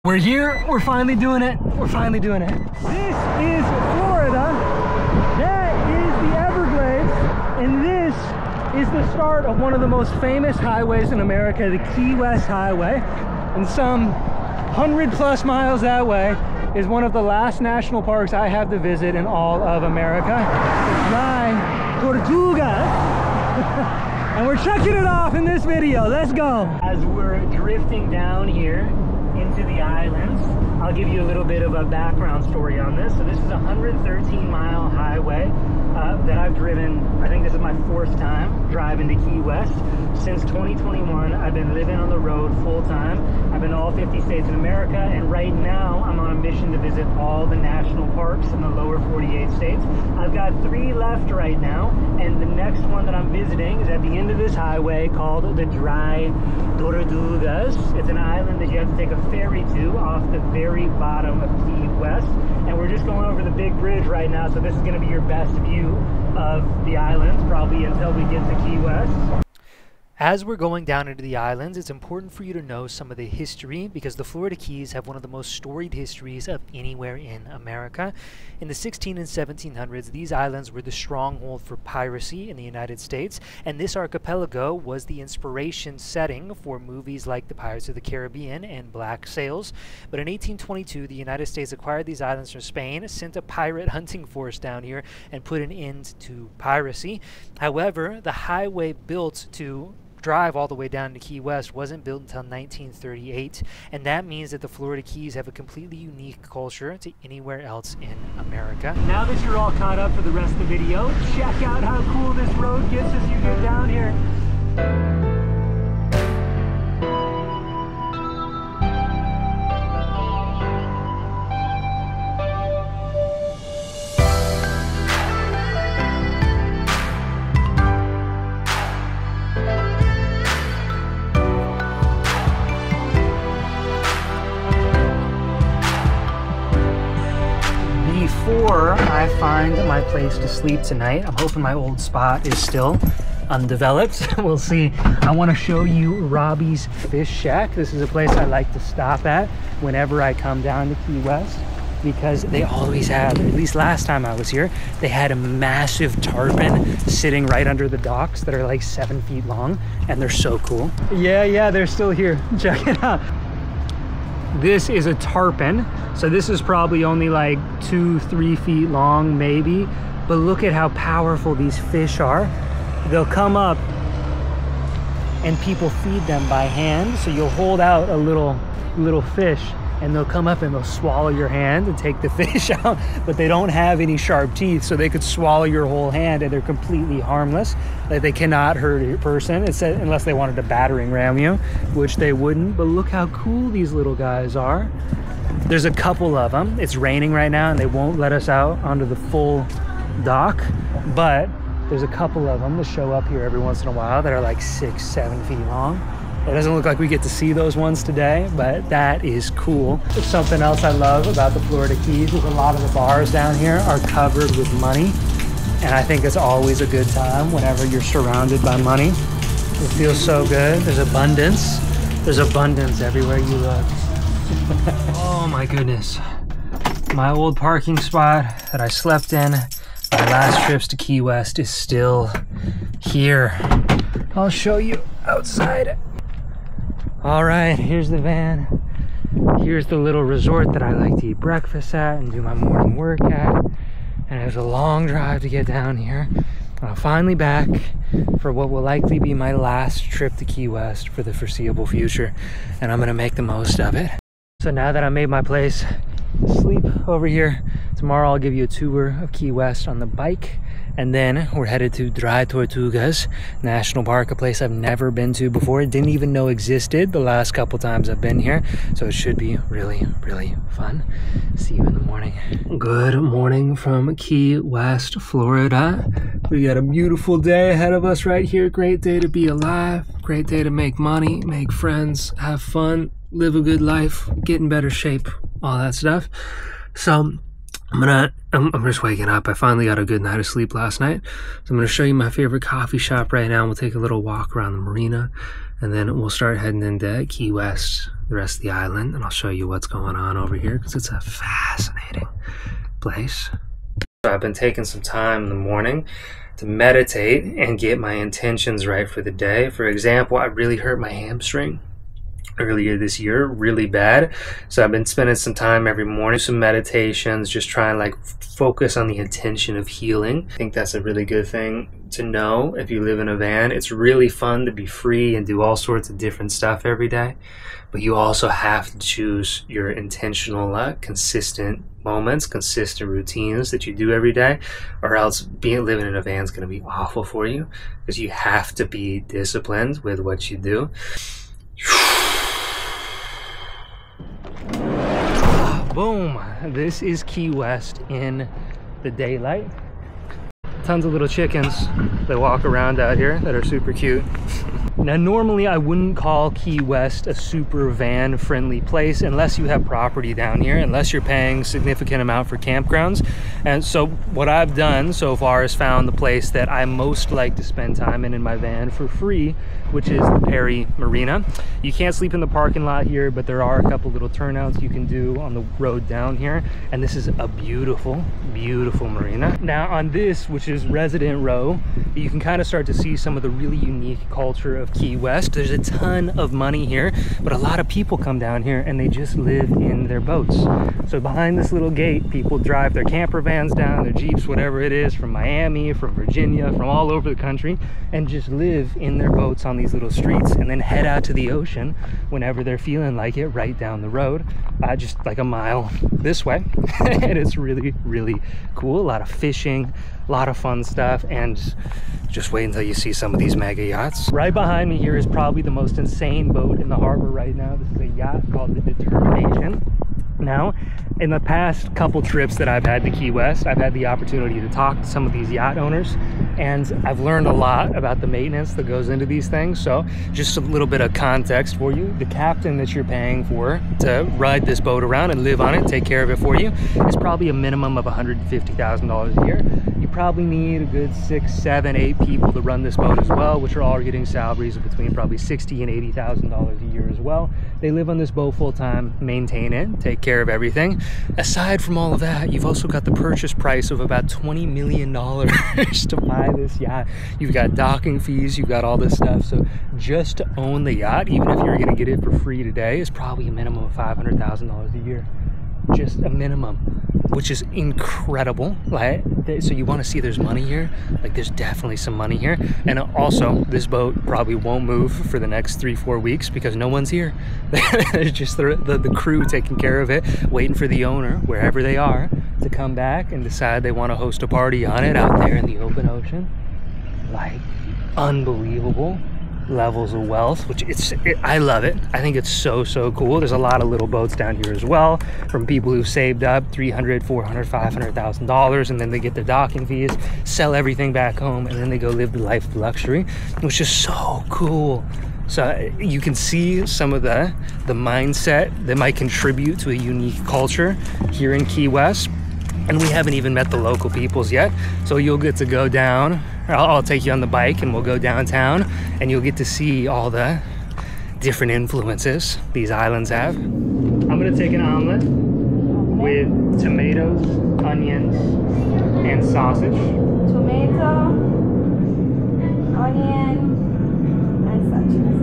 We're here, we're finally doing it, we're finally doing it. This is Florida, that is the Everglades, and this is the start of one of the most famous highways in America, the Key West Highway. And some 100+ miles that way is one of the last national parks I have to visit in all of America. It's my Tortugas. And we're checking it off in this video, let's go. As we're drifting down here into the islands, I'll give you a little bit of a background story on this. So this is a 113-mile highway that I've driven. I think this is my 4th time driving to Key West. Since 2021, I've been living on the road full time. I've been to all 50 states in America, and right now I'm on a mission to visit all the national parks in the lower 48 states. I've got 3 left right now, and the next one that I'm visiting is at the end of this highway called the Dry Tortugas. It's an island that you have to take a ferry to off the very bottom of Key West, and we're just going over the big bridge right now, so this is going to be your best view of the islands probably until we get to Key West. As we're going down into the islands, it's important for you to know some of the history because the Florida Keys have one of the most storied histories of anywhere in America. In the 1600s and 1700s, these islands were the stronghold for piracy in the United States, and this archipelago was the inspiration setting for movies like The Pirates of the Caribbean and Black Sails. But in 1822, the United States acquired these islands from Spain, sent a pirate hunting force down here, and put an end to piracy. However, the highway built to drive all the way down to Key West wasn't built until 1938, and that means that the Florida Keys have a completely unique culture to anywhere else in America. Now that you're all caught up for the rest of the video, check out how cool this road gets as you get down here. Before I find my place to sleep tonight, I'm hoping my old spot is still undeveloped. We'll see. I want to show you Robbie's Fish Shack. This is a place I like to stop at whenever I come down to Key West because they always have, at least last time I was here, they had a massive tarpon sitting right under the docks that are like 7 feet long, and they're so cool. Yeah, they're still here. Check it out. This is a tarpon, so this is probably only like 2-3 feet long maybe, but look at how powerful these fish are. They'll come up and people feed them by hand, so you'll hold out a little fish and they'll come up and they'll swallow your hand and take the fish out, but they don't have any sharp teeth, so they could swallow your whole hand and they're completely harmless. Like, they cannot hurt a person unless they wanted to battering ram you, which they wouldn't. But look how cool these little guys are. There's a couple of them. It's raining right now and they won't let us out onto the full dock, but there's a couple of them that show up here every once in a while that are like 6-7 feet long. It doesn't look like we get to see those ones today, but that is cool. It's something else I love about the Florida Keys is a lot of the bars down here are covered with money, and I think it's always a good time whenever you're surrounded by money. It feels so good. There's abundance. There's abundance everywhere you look. Oh my goodness. My old parking spot that I slept in my last trips to Key West is still here. I'll show you outside. All right, here's the van. Here's the little resort that I like to eat breakfast at and do my morning work at. And it was a long drive to get down here. I'm finally back for what will likely be my last trip to Key West for the foreseeable future. And I'm gonna make the most of it. So now that I made my place to sleep over here, tomorrow I'll give you a tour of Key West on the bike. And then we're headed to Dry Tortugas National Park, a place I've never been to before. Didn't even know existed the last couple times I've been here. So it should be really, really fun. See you in the morning. Good morning from Key West, Florida. We got a beautiful day ahead of us right here. Great day to be alive. Great day to make money, make friends, have fun, live a good life, get in better shape, all that stuff. So I'm just waking up. I finally got a good night of sleep last night. So I'm gonna show you my favorite coffee shop right now. We'll take a little walk around the marina, and then we'll start heading into Key West, the rest of the island, and I'll show you what's going on over here because it's a fascinating place. So I've been taking some time in the morning to meditate and get my intentions right for the day. For example, I really hurt my hamstring earlier this year, really bad. So I've been spending some time every morning, some meditations, just trying like focus on the intention of healing. I think that's a really good thing to know if you live in a van. It's really fun to be free and do all sorts of different stuff every day, but you also have to choose your intentional, consistent moments, consistent routines that you do every day, or else living in a van is going to be awful for you, because you have to be disciplined with what you do. Boom! This is Key West in the daylight. Tons of little chickens that walk around out here that are super cute. Now, normally I wouldn't call Key West a super van friendly place unless you have property down here, unless you're paying significant amount for campgrounds. And so what I've done so far is found the place that I most like to spend time in my van for free, which is the Perry Marina. You can't sleep in the parking lot here, but there are a couple little turnouts you can do on the road down here. And this is a beautiful, beautiful marina. Now on this, which is Resident Row, you can kind of start to see some of the really unique culture of Key West. There's a ton of money here, but a lot of people come down here and they just live in their boats. So behind this little gate, people drive their camper vans down, their Jeeps, whatever it is, from Miami, from Virginia, from all over the country, and just live in their boats on these little streets, and then head out to the ocean whenever they're feeling like it, right down the road, just like a mile this way. And it's really, really cool. A lot of fishing, a lot of fun stuff, and just wait until you see some of these mega yachts. Right behind me here is probably the most insane boat in the harbor right now. This is a yacht called the Determination. Now, in the past couple trips that I've had to Key West, I've had the opportunity to talk to some of these yacht owners, and I've learned a lot about the maintenance that goes into these things. So just a little bit of context for you. The captain that you're paying for to ride this boat around and live on it, take care of it for you, is probably a minimum of $150,000 a year. You probably need a good 6, 7, 8 people to run this boat as well, which are all getting salaries of between probably $60,000 and $80,000 a year as well. They live on this boat full time, maintain it, take care of everything. Aside from all of that, you've also got the purchase price of about $20 million to buy this yacht. You've got docking fees, you've got all this stuff. So just to own the yacht, even if you're gonna get it for free today, is probably a minimum of $500,000 a year. Just a minimum, which is incredible. Like, so you want to see there's money here? Like, there's definitely some money here. And also, this boat probably won't move for the next 3-4 weeks because no one's here. There's just the crew taking care of it, waiting for the owner, wherever they are, to come back and decide they want to host a party on it out there in the open ocean. Like, unbelievable levels of wealth, which I love it. I think it's so cool. There's a lot of little boats down here as well, from people who've saved up $300,000, $400,000, $500,000, and then they get their docking fees, sell everything back home, and then they go live the life of luxury, which is so cool. So you can see some of the mindset that might contribute to a unique culture here in Key West. And we haven't even met the local peoples yet, so you'll get to go down. I'll take you on the bike and we'll go downtown, and you'll get to see all the different influences these islands have. I'm gonna take an omelet with tomatoes, onions, and sausage. Tomato, onion, and sausage.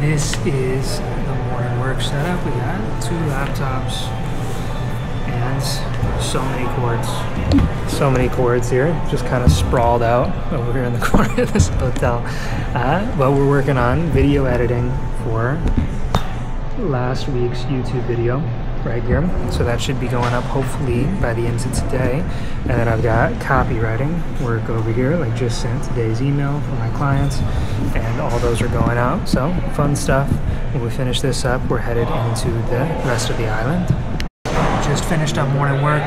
This is the morning work setup. We got 2 laptops and so many cords. So many cords here, just kind of sprawled out over here in the corner of this hotel. But we're working on video editing for last week's YouTube video right here. So that should be going up hopefully by the end of today. And then I've got copywriting work over here, like just sent today's email for my clients, and all those are going out. So fun stuff. When we finish this up, we're headed into the rest of the island. just finished up morning work.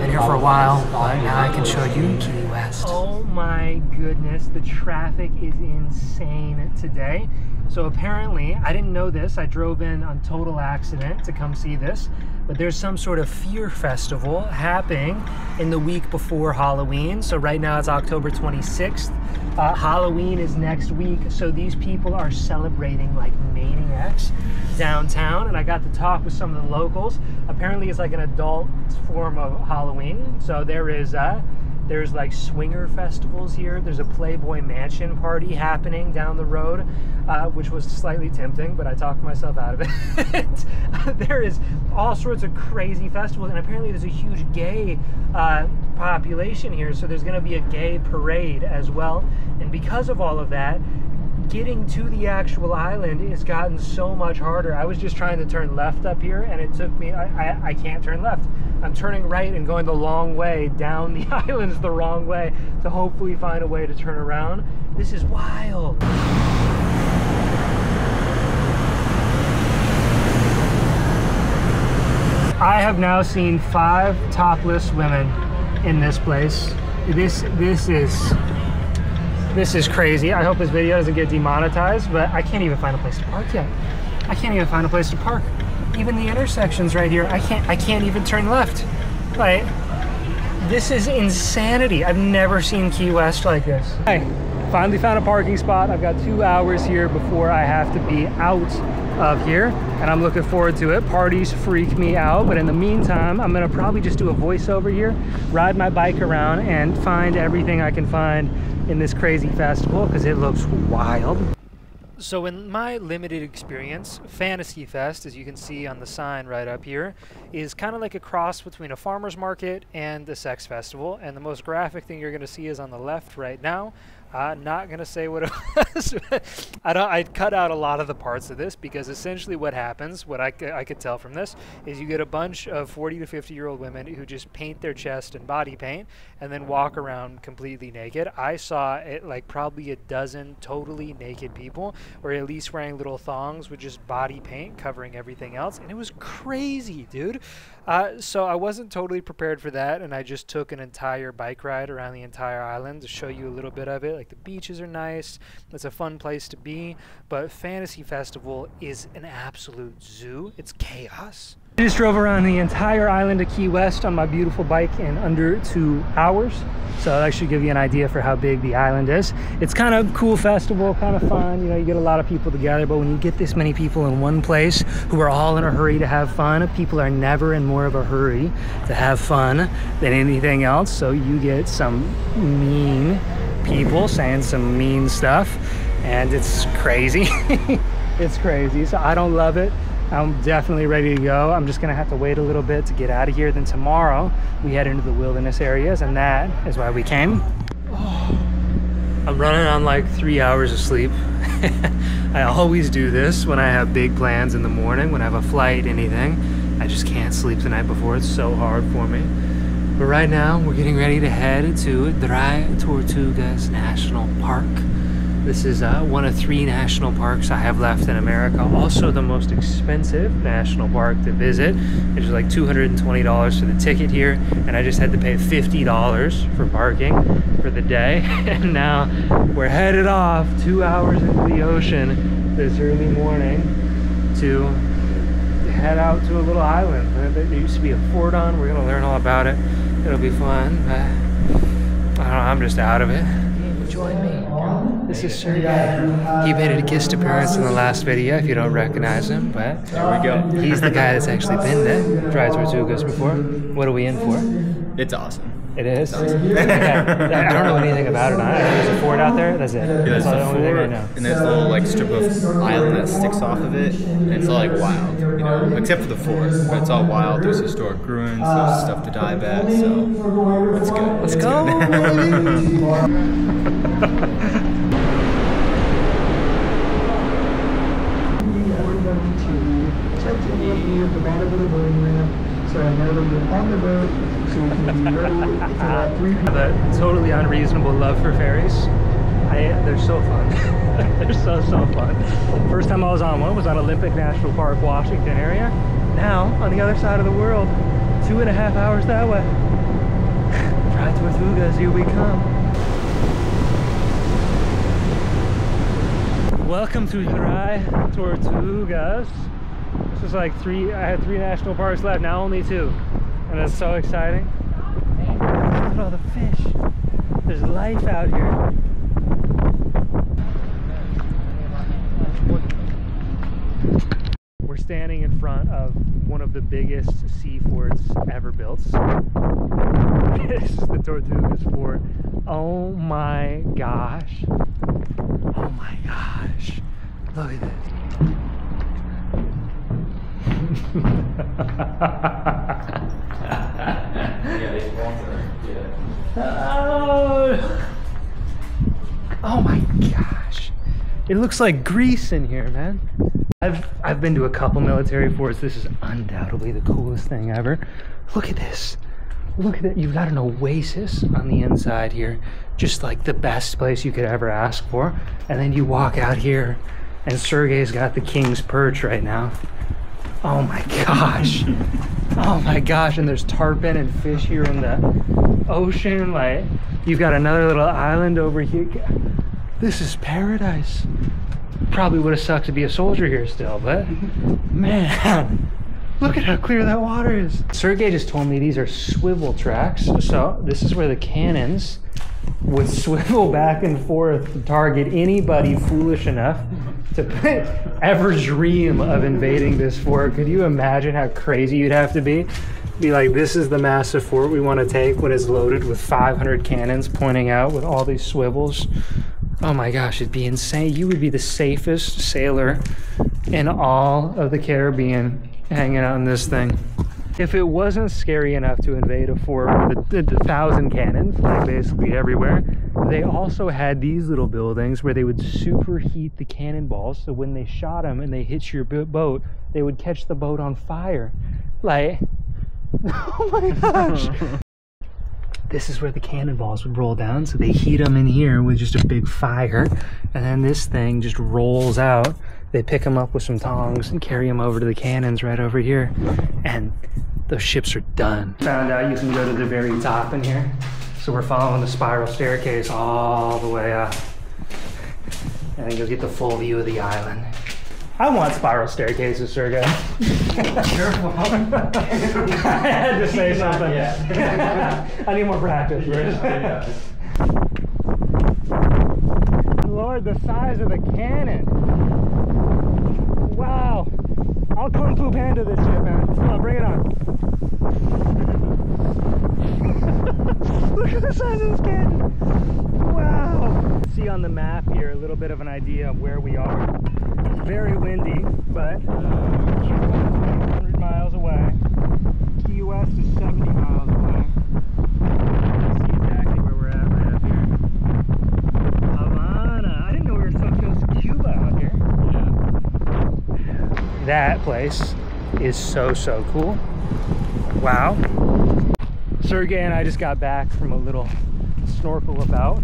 Been here for a while, but now I can show you Key West. Oh my goodness, the traffic is insane today. So apparently, I didn't know this, I drove in on total accident to come see this, but there's some sort of fear festival happening in the week before Halloween. So right now it's October 26th. Halloween is next week, so these people are celebrating like maniacs downtown, and I got to talk with some of the locals. Apparently it's like an adult form of Halloween. So there's like swinger festivals here. There's a Playboy Mansion party happening down the road, which was slightly tempting, but I talked myself out of it. There is all sorts of crazy festivals, and apparently there's a huge gay population here, so there's going to be a gay parade as well. And because of all of that, getting to the actual island has gotten so much harder. I was just trying to turn left up here, and it took me, I can't turn left. I'm turning right and going the long way down the islands the wrong way to hopefully find a way to turn around. This is wild. I have now seen 5 topless women in this place. This is crazy. I hope this video doesn't get demonetized, but I can't even find a place to park yet. I can't even find a place to park. Even the intersections right here, I can't even turn left. Like, this is insanity. I've never seen Key West like this. Hey, finally found a parking spot. I've got 2 hours here before I have to be out of here, and I'm looking forward to it. Parties freak me out, but in the meantime, I'm gonna probably just do a voiceover here, ride my bike around, and find everything I can find in this crazy festival, because it looks wild. So in my limited experience, Fantasy Fest, as you can see on the sign right up here, is kind of like a cross between a farmer's market and a sex festival. And the most graphic thing you're going to see is on the left right now. Not going to say what it was. I cut out a lot of the parts of this, because essentially what happens, what I could tell from this, is you get a bunch of 40 to 50-year-old women who just paint their chest in body paint and then walk around completely naked. I saw it like probably a dozen totally naked people, or at least wearing little thongs with just body paint covering everything else, and it was crazy, dude. So I wasn't totally prepared for that, and I just took an entire bike ride around the entire island to show you a little bit of it. Like, the beaches are nice, it's a fun place to be, but Fantasy Festival is an absolute zoo. It's chaos. I just drove around the entire island of Key West on my beautiful bike in under 2 hours. So that should give you an idea for how big the island is. It's kind of a cool festival, kind of fun. You know, you get a lot of people together, but when you get this many people in one place who are all in a hurry to have fun, people are never in more of a hurry to have fun than anything else. So you get some mean people saying some mean stuff, and it's crazy. It's crazy. So I don't love it. I'm definitely ready to go. I'm just gonna have to wait a little bit to get out of here. Then tomorrow we head into the wilderness areas, and that is why we came. Oh, I'm running on like 3 hours of sleep. I always do this when I have big plans in the morning, when I have a flight, anything. I just can't sleep the night before. It's so hard for me. But right now we're getting ready to head to Dry Tortugas National Park. This is one of 3 national parks I have left in America. Also the most expensive national park to visit. It's like $220 for the ticket here, and I just had to pay $50 for parking for the day. And now we're headed off 2 hours into the ocean this early morning to head out to a little island. There used to be a fort on. We're gonna learn all about it. It'll be fun. I don't know, I'm just out of it. Join me. This is Sergey. He made a guest appearance in the last video if you don't recognize him, but there we go. He's the guy that's actually been there, Dry Tortugas before. What are we in for? It's awesome. It is? It's awesome. I don't know anything about it. There's a fort out there? That's it. Yeah, there's a fort, and there's a little like strip of island that sticks off of it, and it's all like wild, you know, except for the fort, but it's all wild. There's historic ruins, there's stuff to dive at, so it's good. Let's go, baby! The totally unreasonable love for ferries. They're so fun. They're so fun. First time I was on one was on Olympic National Park, Washington area. Now, on the other side of the world, 2.5 hours that way. Dry Tortugas, here we come. Welcome to Dry Tortugas. This is like I had 3 national parks left, now only 2. And that's so exciting. Look at all the fish. There's life out here. We're standing in front of one of the biggest sea forts ever built. This is the Tortugas fort. Oh my gosh. Oh my gosh. Look at this. Oh my gosh. It looks like Greece in here, man. I've been to a couple military forts. This is undoubtedly the coolest thing ever. Look at this. Look at it. You've got an oasis on the inside here. Just like the best place you could ever ask for. And then you walk out here and Sergey's got the king's perch right now. Oh my gosh. Oh my gosh. And there's tarpon and fish here in the ocean. Like, you've got another little island over here. This is paradise. Probably would have sucked to be a soldier here still, but man, look at how clear that water is. Sergey just told me these are swivel tracks. So this is where the cannons would swivel back and forth to target anybody foolish enough to ever dream of invading this fort. Could you imagine how crazy you'd have to be? Be like, this is the massive fort we want to take when it's loaded with 500 cannons pointing out with all these swivels. Oh my gosh, it'd be insane. You would be the safest sailor in all of the Caribbean hanging out in this thing. If it wasn't scary enough to invade a fort with 1,000 cannons, like basically everywhere, they also had these little buildings where they would superheat the cannonballs, so when they shot them and they hit your boat, they would catch the boat on fire. Like, oh my gosh. This is where the cannonballs would roll down, so they heat them in here with just a big fire, and then this thing just rolls out. They pick them up with some tongs and carry them over to the cannons right over here, and those ships are done. Found out you can go to the very top in here, so we're following the spiral staircase all the way up, and then you'll get the full view of the island. I want spiral staircases, Sergey. Careful. I had to say something. I need more practice first. Lord, the size of the cannon. Wow. I'll Kung Fu Panda this shit, man. Come on, bring it on. Look at the size of this cannon. Wow. See on the map here a little bit of an idea of where we are. Very windy, but 100 miles away. Key West is 70 miles away. See exactly where we're at right up here. Havana. I didn't know we were so close to Cuba out here. Yeah. That place is so cool. Wow. Sergey and I just got back from a little snorkel about.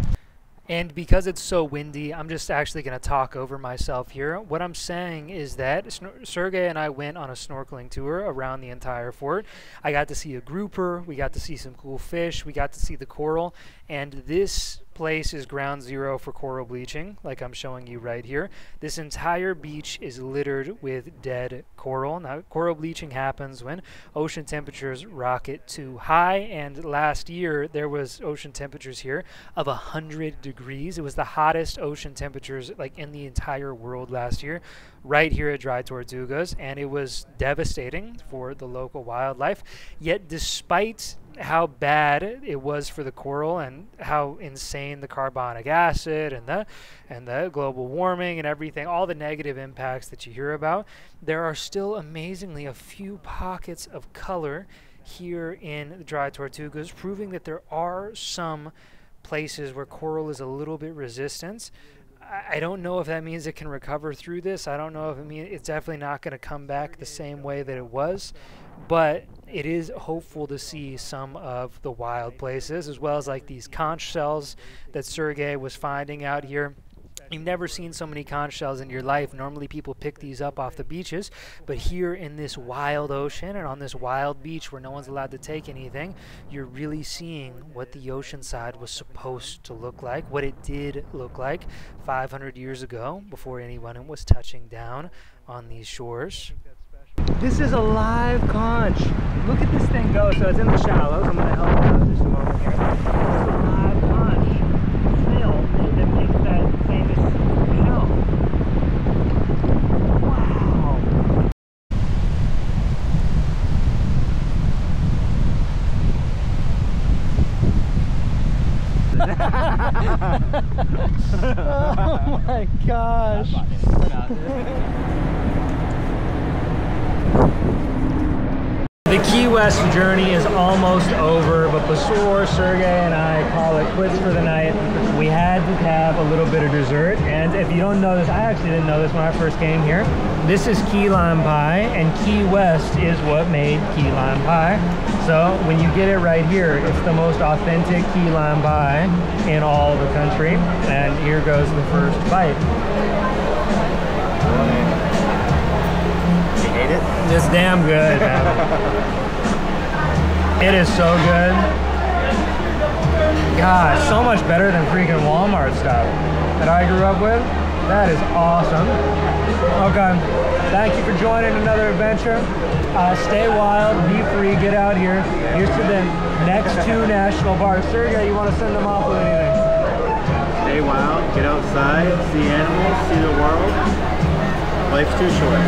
And because it's so windy, I'm just actually going to talk over myself here. What I'm saying is that Sergey and I went on a snorkeling tour around the entire fort. I got to see a grouper, we got to see some cool fish, we got to see the coral, and this place is ground zero for coral bleaching, like I'm showing you right here. This entire beach is littered with dead coral. Now, coral bleaching happens when ocean temperatures rocket too high, and last year there was ocean temperatures here of 100 degrees. It was the hottest ocean temperatures like in the entire world last year, right here at Dry Tortugas, and it was devastating for the local wildlife. Yet despite how bad it was for the coral and how insane the carbonic acid and the global warming and everything, all the negative impacts that you hear about, there are still amazingly a few pockets of color here in the Dry Tortugas, proving that there are some places where coral is a little bit resistant. I don't know if that means it can recover through this. I don't know if it means it's definitely not going to come back the same way that it was, but it is hopeful to see some of the wild places, as well as like these conch shells that Sergey was finding out here. You've never seen so many conch shells in your life. Normally people pick these up off the beaches, but here in this wild ocean and on this wild beach where no one's allowed to take anything, you're really seeing what the ocean side was supposed to look like, what it did look like 500 years ago before anyone was touching down on these shores. This is a live conch. Look at this thing go. So it's in the shallows. I'm going to help you out just a moment here. This is a live conch snail that makes that famous shell. Wow. Oh my gosh. The Key West journey is almost over, but before Sergey and I call it quits for the night, we had to have a little bit of dessert. And if you don't know this, I actually didn't know this when I first came here. This is key lime pie, and Key West is what made key lime pie. So when you get it right here, it's the most authentic key lime pie in all the country. And here goes the first bite. It's damn good, man. It is so good. Gosh, so much better than freaking Walmart stuff that I grew up with. That is awesome. Okay, thank you for joining another adventure. Stay wild, be free, get out here. Here's to the next 2 national parks. Sergey, you want to send them off with anything? Stay wild, get outside, see animals, see the world. Life's too short.